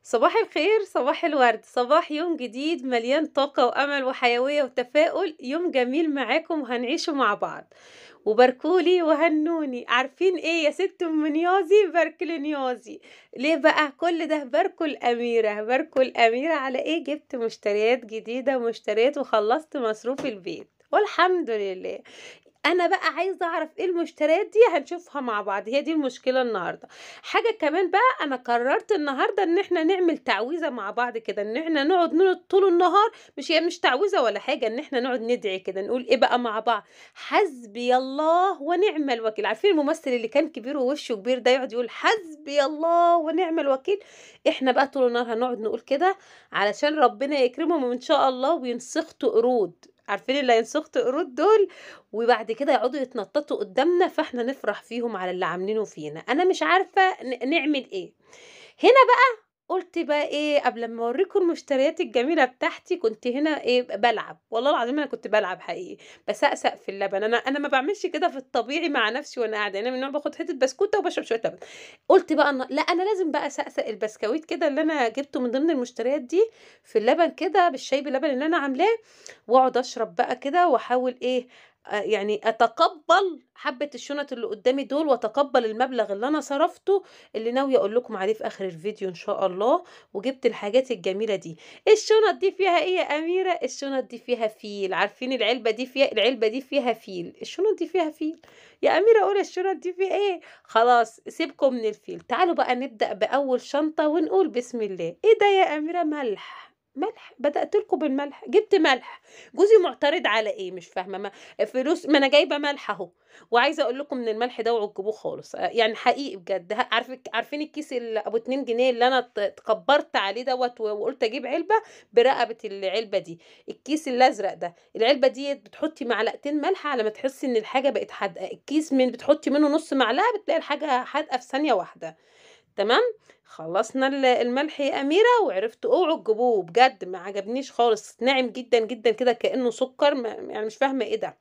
صباح الخير، صباح الورد، صباح يوم جديد مليان طاقة وأمل وحيوية وتفاؤل، يوم جميل معاكم وهنعيشه مع بعض. وباركولي وهنوني، عارفين إيه يا ست أم نيازي؟ باركلي نيازي. ليه بقى كل ده؟ باركو الأميرة، باركو الأميرة على إيه؟ جبت مشتريات جديدة ومشتريات وخلصت مصروف البيت والحمد لله. أنا بقى عايزة أعرف إيه المشتريات دي، هنشوفها مع بعض، هي دي المشكلة النهارده. حاجة كمان بقى، أنا قررت النهارده إن إحنا نعمل تعويذة مع بعض كده، إن إحنا نقعد طول النهار، مش تعويذة ولا حاجة، إن إحنا نقعد ندعي كده، نقول إيه بقى مع بعض؟ حسبي الله ونعم الوكيل. عارفين الممثل اللي كان كبير ووشه كبير ده يقعد يقول حسبي الله ونعم الوكيل؟ إحنا بقى طول النهار هنقعد نقول كده علشان ربنا يكرمهم إن شاء الله وينسخطوا قرود. عارفين اللي هينسخطوا قرود دول؟ وبعد كده يقعدوا يتنططوا قدامنا فاحنا نفرح فيهم على اللي عاملينه فينا. انا مش عارفه نعمل ايه هنا بقى. قلت بقى ايه قبل ما اوريكم المشتريات الجميله بتاعتي؟ كنت هنا ايه بلعب، والله العظيم انا كنت بلعب حقيقي، بسقسق في اللبن. انا ما بعملش كده في الطبيعي مع نفسي وانا قاعده، انا من النوع باخد حته بسكوته وبشرب شويه لبن. قلت بقى لا، انا لازم بقى اسقسق البسكويت كده اللي انا جبته من ضمن المشتريات دي في اللبن كده، بالشاي باللبن اللي انا عاملاه، واقعد اشرب بقى كده واحاول ايه، يعني اتقبل حبة الشنط اللي قدامي دول، واتقبل المبلغ اللي انا صرفته، اللي ناوية اقول لكم عليه في اخر الفيديو ان شاء الله. وجبت الحاجات الجميلة دي. الشنط دي فيها ايه يا اميرة؟ الشنط دي فيها فيل. عارفين العلبة دي فيها فيل. الشنط دي فيها فيل يا اميرة؟ اقول الشنط دي فيها ايه؟ خلاص سيبكم من الفيل، تعالوا بقى نبدأ باول شنطة ونقول بسم الله. ايه ده يا اميرة؟ ملح. ملح؟ بدأت لكم بالملح، جبت ملح. جوزي معترض على ايه؟ مش فاهمه. ما فلوس، ما انا جايبه ملح اهو. وعايزه اقول لكم ان الملح ده اوعوا تجيبوه خالص، يعني حقيقي بجد. عارفين الكيس ابو 2 جنيه اللي انا اتكبرت عليه دوت وقلت اجيب علبه برقبه العلبه دي؟ الكيس الازرق ده، العلبه دي بتحطي معلقتين ملح على ما تحسي ان الحاجه بقت حادقه. الكيس من بتحطي منه نص معلقه بتلاقي الحاجه حادقه في ثانيه واحده. تمام. خلصنا الملح يا أميرة، وعرفت اوعوا تجيبوه بجد، ما عجبنيش خالص، ناعم جدا جدا كده كأنه سكر، يعني مش فاهمة ايه ده.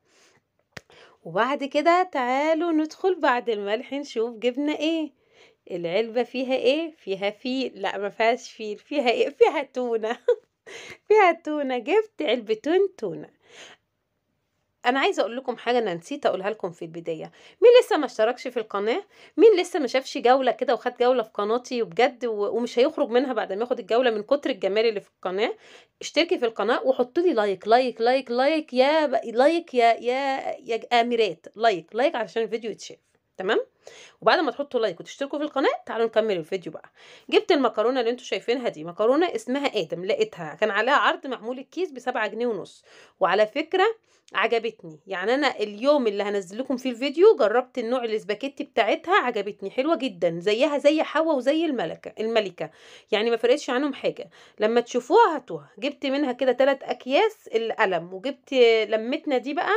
وبعد كده تعالوا ندخل بعد الملح نشوف جبنا ايه. العلبة فيها ايه؟ فيها فيل؟ لا ما فيهاش فيل. فيها ايه؟ فيها تونة. فيها تونة. جبت علبتين تونة. انا عايزه اقول لكم حاجه انا نسيت اقولها لكم في البدايه. مين لسه ما اشتركش في القناه؟ مين لسه ما شافش جوله كده وخد جوله في قناتي وبجد ومش هيخرج منها بعد ما ياخد الجوله من كتر الجمال اللي في القناه؟ اشتركي في القناه وحطي لي لايك لايك لايك لايك لايك يا اميرات، لايك لايك علشان الفيديو يتشاف. تمام. وبعد ما تحطوا لايك وتشتركوا في القناه تعالوا نكمل الفيديو بقى. جبت المكرونه اللي انتوا شايفينها دي، مكرونه اسمها ادم، لقيتها كان عليها عرض معمول الكيس ب7 جنيه ونص. وعلى فكره عجبتني، يعني انا اليوم اللي هنزل لكم فيه الفيديو جربت النوع الاسباجيتي بتاعتها، عجبتني حلوه جدا، زيها زي حوا وزي الملكه، يعني ما فرقتش عنهم حاجه. لما تشوفوها هاتوها. جبت منها كده 3 اكياس القلم، وجبت لمتنا دي بقى،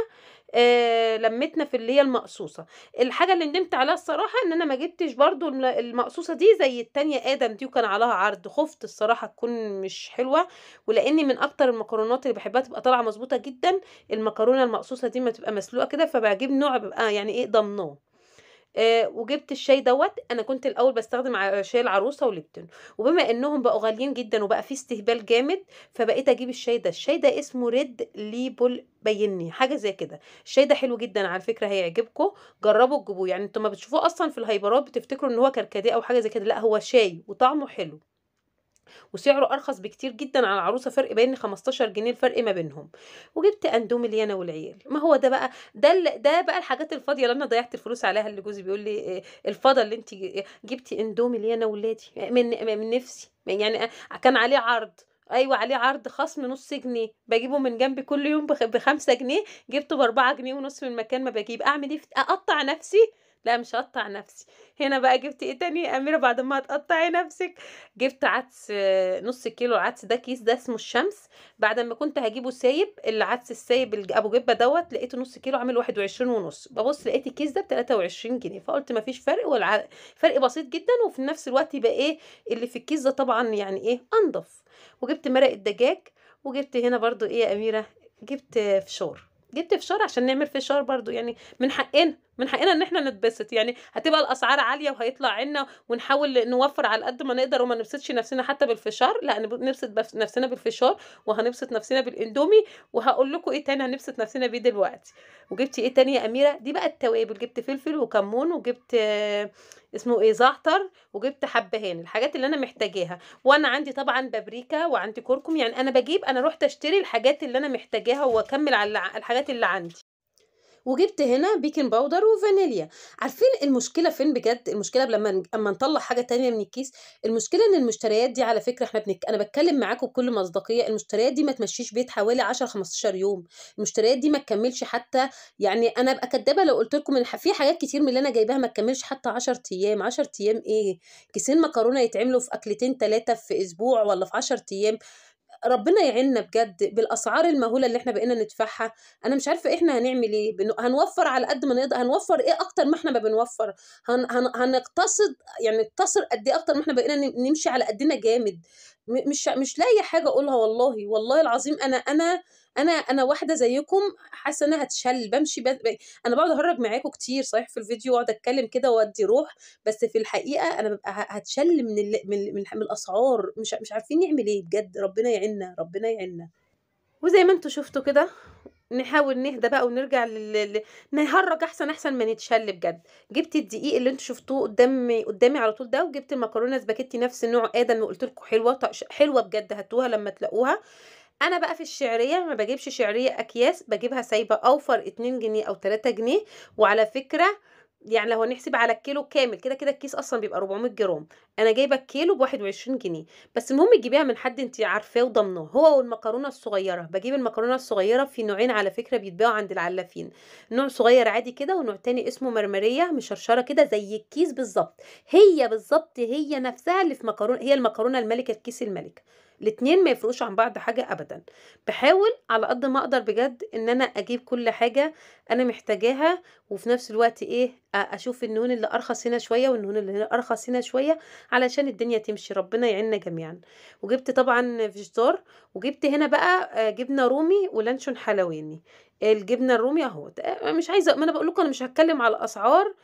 لمتنا في اللي هي المقصوصه. الحاجه اللي ندمت عليها الصراحه ان انا ما جبتش برضو المقصوصه دي زي التانية ادم دي، وكان عليها عرض، خفت الصراحه تكون مش حلوه. ولاني من اكتر المكرونات اللي بحبها تبقى طالعه مظبوطه جدا المكرونه المقصوصه دي، ما تبقى مسلوقه كده، فبجيب نوع بيبقى يعني ايه ضمناه. وجبت الشاي دوت. انا كنت الاول بستخدم شاي العروسه وليبتون، وبما انهم بقوا غاليين جدا وبقى فيه استهبال جامد، فبقيت اجيب الشاي ده. الشاي ده اسمه ريد ليبل بيني حاجه زي كده. الشاي ده حلو جدا على فكره، هيعجبكم. جربوا تجيبوه، يعني انتوا ما بتشوفوه اصلا في الهايبرات بتفتكروا ان هو كركديه او حاجه زي كده، لا هو شاي وطعمه حلو وسعره ارخص بكتير جدا عن العروسه، فرق بين 15 جنيه الفرق ما بينهم. وجبت اندومي لي انا والعيال. ما هو ده بقى، ده بقى الحاجات الفاضيه اللي انا ضيعت الفلوس عليها، اللي جوزي بيقول لي الفضل اللي انت جبتي اندومي لي انا وولادي من نفسي، يعني كان عليه عرض. ايوه عليه عرض خصم نص جنيه، بجيبه من جنبي كل يوم ب5 جنيه، جبته ب4 جنيه ونص من مكان ما بجيب. اعمل ايه؟ اقطع نفسي؟ لا مش هقطع نفسي. هنا بقى جبت ايه تاني يا اميره بعد ما هتقطعي نفسك؟ جبت عدس، نص كيلو العدس ده، كيس ده اسمه الشمس. بعد ما كنت هجيبه سايب، العدس السايب ابو جبه دوت، لقيته نص كيلو عامل 21 ونص. ببص لقيت الكيس ده ب23 جنيه، فقلت ما فيش فرق، ولا فرق بسيط جدا، وفي نفس الوقت يبقى ايه اللي في الكيس ده طبعا يعني ايه انضف. وجبت مرق الدجاج. وجبت هنا برضو ايه يا اميره؟ جبت فشار. جبت فشار عشان نعمل فشار برضو، يعني من حقنا من حقنا إن إحنا نتبسط، يعني هتبقى الأسعار عالية وهيطلع عنا ونحاول نوفّر على قد ما نقدر وما نبسطش نفسنا حتى بالفشار، لأ نبسط نفسنا بالفشار وهنبسط نفسنا بالإندومي، وهاقول لكم إيه تاني هنبسط نفسنا بيه دلوقتي. وجبتِ إيه تاني يا أميرة؟ دي بقى التوابل، جبت فلفل وكمون وجبت اسمه إيه، زعتر وجبت حبهان، الحاجات اللي أنا محتاجاها. وأنا عندي طبعًا بابريكا وعندي كركم، يعني أنا رُحت أشتري الحاجات اللي أنا محتاجاها وأكمّل على الحاجات اللي عندي. وجبت هنا بيكنج باودر وفانيليا. عارفين المشكلة فين بجد؟ المشكلة أمّا نطلّع حاجة تانية من الكيس، المشكلة إن المشتريات دي على فكرة أنا باتكلم معاكم بكل مصداقية، المشتريات دي ما تمشّيش بيت حوالي 10، 15 يوم، المشتريات دي ما تكمّلش حتى، يعني أنا أبقى كدابة لو قُلت لكم إن في حاجات كتير من اللي أنا جايباها ما تكمّلش حتى 10 أيام، 10 أيام إيه! كيسين مكرونة يتعملوا في أكلتين 3 في أسبوع والّا في 10 أيام. ربنا يعيننا بجد بالأسعار المهولة اللي إحنا بقينا ندفعها. أنا مش عارفة إحنا هنعمل إيه، هنوفّر على قد ما نقدر، هنوفّر إيه أكتر ما إحنا ما بنوفّر، هنقتصد، يعني نقتصر قد إيه أكتر ما إحنا بقينا نمشي على قدنا جامد. مش لاقية حاجة أقولها والله، والله العظيم أنا واحدة زيكم حاسة إن أنا هاتشل، بامشي أنا باقعد أهرّج معاكم كتير صحيح في الفيديو واقعد أتكلم كده وأدّي روح، بس في الحقيقة أنا بابقى هاتشل من الأسعار، مش عارفين نعمل إيه بجد، ربنا يعيننا، ربنا يعيننا. وزي ما أنتم شُفتوا كده، نحاول نهدى بقى ونرجع نهرّج أحسن ما نتشل بجد. جِبت الدقيق اللي أنتم شُفتوه قدّامي على طول ده، وجِبت المكرونة سباكيتي نفس نوع آدم وقُلت لكم حلوة، حلوة بجد هاتوها لمّا تلاقوها. أنا بقى في الشعرية ما باجيبش شعرية أكياس، باجيبها سايبة أوفر 2 جنيه أو 3 جنيه. وعلى فكرة يعني لو هنحسب على الكيلو كامل، كده الكيس أصلًا بيبقى 400 جرام، أنا جايبة الكيلو ب21 جنيه. بس المهم تجيبيها من حد أنتِ عارفاه وضامناه، هو والمكرونة الصغيرة. باجيب المكرونة الصغيرة في نوعين على فكرة بيتباعوا عند العلافين، نوع صغير عادي كده ونوع تاني اسمه مرمرية مشرشرة كده زي الكيس بالضبط، هي بالضبط هي نفسها اللي في هي المكرونة الملكة الكيس الملكة. الاتنين ما يفرقوش عن بعض حاجة أبدًا. باحاول على قد ما أقدر بجد إن أنا أجيب كل حاجة أنا محتاجاها، وفي نفس الوقت إيه، أشوف النون اللي أرخص هنا شوية والنون اللي هنا أرخص هنا شوية علشان الدنيا تمشي، ربنا يعيننا جميعًا. وجبت طبعًا فيجيتار، وجبت هنا بقى جبنة رومي ولانشون حلواني. الجبنة الرومي أهوّة، مش عايزة، ما أنا باقول لكم أنا مش هاتكلم على الأسعار،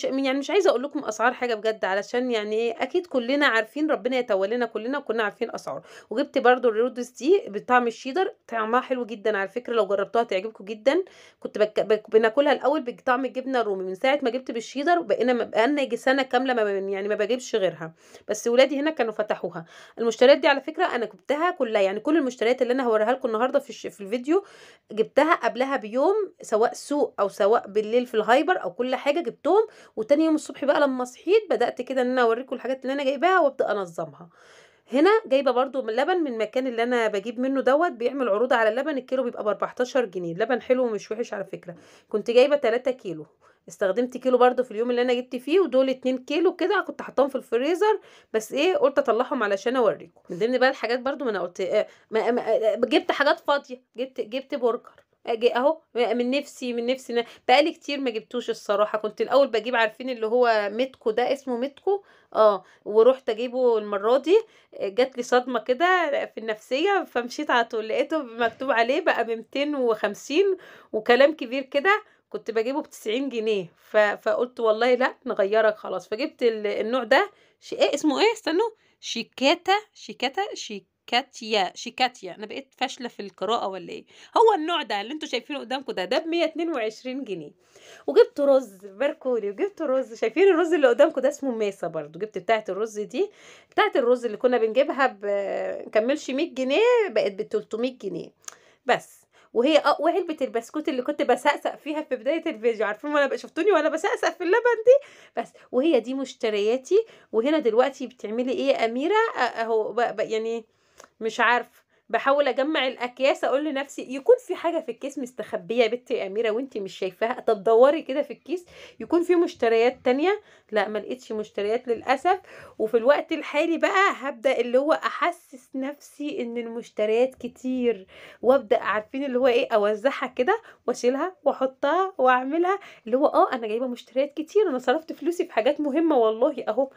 يعني مش عايزة أقول لكم أسعار حاجة بجد علشان يعني إيه، أكيد كلنا عارفين، ربنا يتولانا كلنا وكلنا عارفين الأسعار. وجبت برضه الرودس دي بطعم الشيدر، طعمها حلو جدًا على فكرة، لو جربتوها هتعجبكم جدًا. كنت بناكلها الأول بطعم الجبنة الرومي، من ساعة ما جبت بالشيدر بقى لنا ييجي سنة كاملة يعني ما باجيبش غيرها، بس ولادي هنا كانوا فتحوها. المشتريات دي على فكرة أنا جبتها كلها، يعني كل المشتريات اللي أنا هاوريها لكم النهارده في الفيديو جبتها قبلها بيوم، سواء سوق أو سواء بالليل في الهايبر أو كل حاجة جبتهم. وتاني يوم الصبح بقى لمّا صحيت بدأت كده إن أنا أوريكم الحاجات اللي أنا جايباها وأبدأ أنظمها. هنا جايبة برضه من لبن من المكان اللي أنا باجيب منه دوّة، بيعمل عروض على اللبن، الكيلو بيبقى ب14 جنيه، اللبن حلو ومش وحش على فكرة. كنت جايبة 3 كيلو، استخدمت كيلو برضه في اليوم اللي أنا جبت فيه، ودول 2 كيلو كده كنت حاطاهم في الفريزر، بس إيه قُلت أطلّعهم علشان أوريكم. من ضمن بقى الحاجات برضه ما أنا قُلت ما جبت حاجات فاضية، جبت برجر. أهو من نِفسي بقى لي كتير ما جبتوش الصراحة، كنت الأول باجيب عارفين اللي هو ميتكو ده، اسمه ميتكو، ورُحت أجيبه المرّة دي، جات لي صدمة كده في النفسية، فمشيت على طول لقيته مكتوب عليه بقى ب250 وكلام كبير كده، كنت باجيبه ب90 جنيه، فقُلت والله لأ نغيّرك خلاص، فجبت النوع ده، إيه اسمه إيه استنوا، شيكاتيا، أنا بقيت فاشلة في القراءة والّا إيه؟ هو النوع ده اللي أنتم شايفينه قدّامكم ده ب122 جنيه. وجبت رُز باركولي وجبت رُز، شايفين الرُز اللي قدّامكم ده اسمه ماسة برضه، جبت بتاعة الرُز دي، بتاعة الرُز اللي كنا بنجيبها مكمّلش 100 جنيه بقت ب300 جنيه بس. وعلبة البسكوت اللي كنت باسقسق فيها في بداية الفيديو، عارفين شُفتوني وأنا باسقسق في اللبن دي، بس. وهي دي مشترياتي. وهنا دلوقتي بتعملي إيه يا أميرة؟ أهو يعني مش عارفة، باحاول أجمّع الأكياس، أقول لنفسي يكون في حاجة في الكيس مستخبية يا بنتي يا أميرة وأنتِ مش شايفاها، طب دوّري كده في الكيس يكون في مشتريات تانية. لأ ما لقيتش مشتريات للأسف. وفي الوقت الحالي بقى هابدأ اللي هو أحسّس نفسي إن المشتريات كتير، وأبدأ عارفين اللي هو إيه، أوزّعها كده وأشيلها وأحطها وأعملها، اللي هو أنا جايبة مشتريات كتير، أنا صرفت فلوسي في حاجات مهمة والله أهو،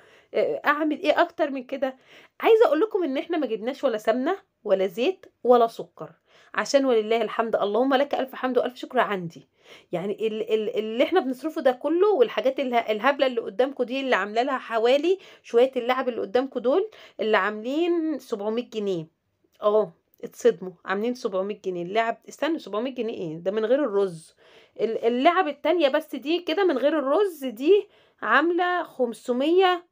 أعمل إيه أكتر من كده؟ عايزة أقول لكم إن إحنا ما جبناش ولا سمنة ولا زيت ولا سكر، عشان ولله الحمد، اللهم لك ألف حمد وألف شكر عندي. يعني اللي إحنا بنصرفه ده كله والحاجات الهبلة اللي قدامكم دي اللي عاملة لها حوالي شوية اللعب اللي قدامكم دول اللي عاملين 700 جنيه. اتصدموا عاملين 700 جنيه اللعب. استنوا، 700 جنيه ايه ده من غير الرز؟ اللعب التانية بس دي كده من غير الرز دي عاملة 500،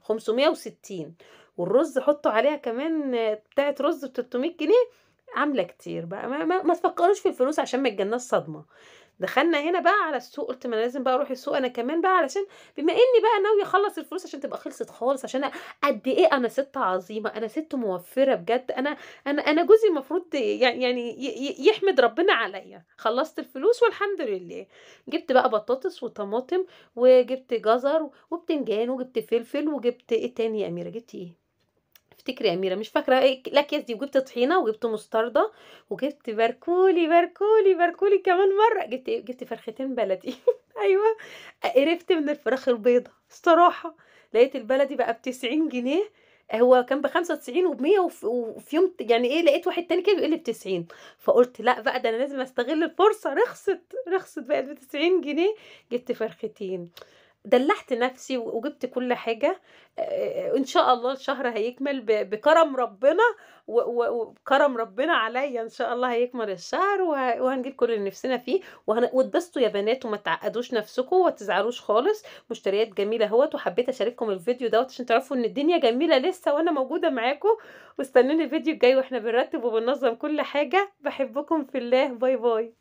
560. والرز حطوا عليها كمان بتاعة رز ب 300 جنيه. عاملة كتير بقى، ما تفكروش في الفلوس عشان ما تجيلناش صدمة. دخلنا هنا بقى على السوق، قلت ما أنا لازم بقى اروح السوق انا كمان بقى، علشان بما اني بقى ناويه اخلص الفلوس عشان تبقى خلصت خالص، عشان قد ايه انا ست عظيمه، انا ست موفره بجد. انا جوزي المفروض يعني يحمد ربنا عليا. خلصت الفلوس والحمد لله. جبت بقى بطاطس وطماطم، وجبت جزر وبتنجان، وجبت فلفل، وجبت ايه تاني يا اميره؟ جبت ايه؟ افتكري يا أميرة، مش فاكرة ايه الأكياس دي. وجبت طحينة، وجبت مستردة، وجبت باركولي كمان مرة. جبت ايه؟ جبت فرختين بلدي. ايوه. قرفت من الفراخ البيضة الصراحة. لقيت البلدي بقى ب90 جنيه. هو كان ب95 وب100، وفي يوم يعني ايه لقيت واحد تاني كده بيقول لي ب90. فقلت لا بقى، ده انا لازم استغل الفرصة. رخصت بقت ب90 جنيه. جبت فرختين. دلّعت نفسي وجبت كل حاجة. إن شاء الله الشهر هيكمل بكرم ربنا، وبكرم ربنا عليّا إن شاء الله هيكمل الشهر، وهنجيب كل اللي نفسنا فيه. واتبسطوا يا بنات، وما تعقدوش نفسكم وما تزعلوش خالص. مشتريات جميلة أهوّة، وحبيت أشارككم الفيديو دوّة عشان تعرفوا إن الدنيا جميلة لسه وأنا موجودة معاكم. واستنوني الفيديو الجاي وإحنا بنرتب وبننظم كل حاجة. باحبكم في الله. باي باي.